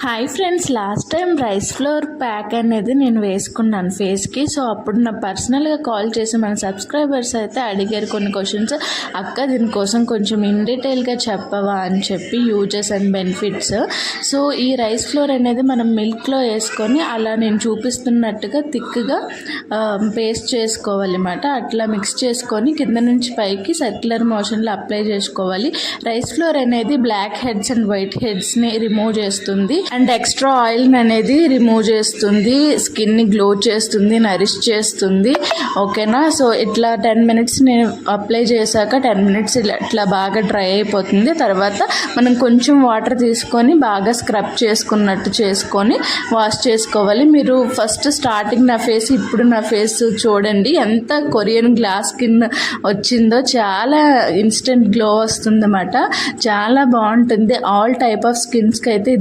Hi friends, last time rice flour pack అనేది నేను వేసుకున్నాను ఫేస్కి. సో అప్పుడు నా పర్సనల్గా కాల్ చేసి మన సబ్స్క్రైబర్స్ అయితే అడిగారు కొన్ని క్వశ్చన్స్. అక్క దీనికోసం కొంచెం ఇన్ డీటెయిల్గా చెప్పవా అని చెప్పి, యూజెస్ అండ్ బెనిఫిట్స్. సో ఈ రైస్ ఫ్లోర్ అనేది మనం మిల్క్లో వేసుకొని అలా నేను చూపిస్తున్నట్టుగా థిక్గా పేస్ట్ చేసుకోవాలి అన్నమాట. అట్లా మిక్స్ చేసుకొని కింద నుంచి పైకి సర్క్యులర్ మోషన్లో అప్లై చేసుకోవాలి. రైస్ ఫ్లోర్ అనేది బ్లాక్ హెడ్స్ అండ్ వైట్ హెడ్స్ని రిమూవ్ చేస్తుంది అండ్ ఎక్స్ట్రా ఆయిల్ అనేది రిమూవ్ చేస్తుంది, స్కిన్ని గ్లో చేస్తుంది, నరిష్ చేస్తుంది. ఓకేనా. సో ఇట్లా 10 minutes నేను అప్లై చేశాక 10 minutes ఇట్లా బాగా డ్రై అయిపోతుంది. తర్వాత మనం కొంచెం వాటర్ తీసుకొని బాగా స్క్రబ్ చేసుకున్నట్టు చేసుకొని వాష్ చేసుకోవాలి. మీరు ఫస్ట్ స్టార్టింగ్ నా ఫేస్, ఇప్పుడు నా ఫేస్ చూడండి ఎంత కొరియన్ గ్లాస్ స్కిన్ వచ్చిందో. చాలా ఇన్స్టెంట్ గ్లో వస్తుందన్నమాట. చాలా బాగుంటుంది. ఆల్ టైప్ ఆఫ్ స్కిన్స్కి అయితే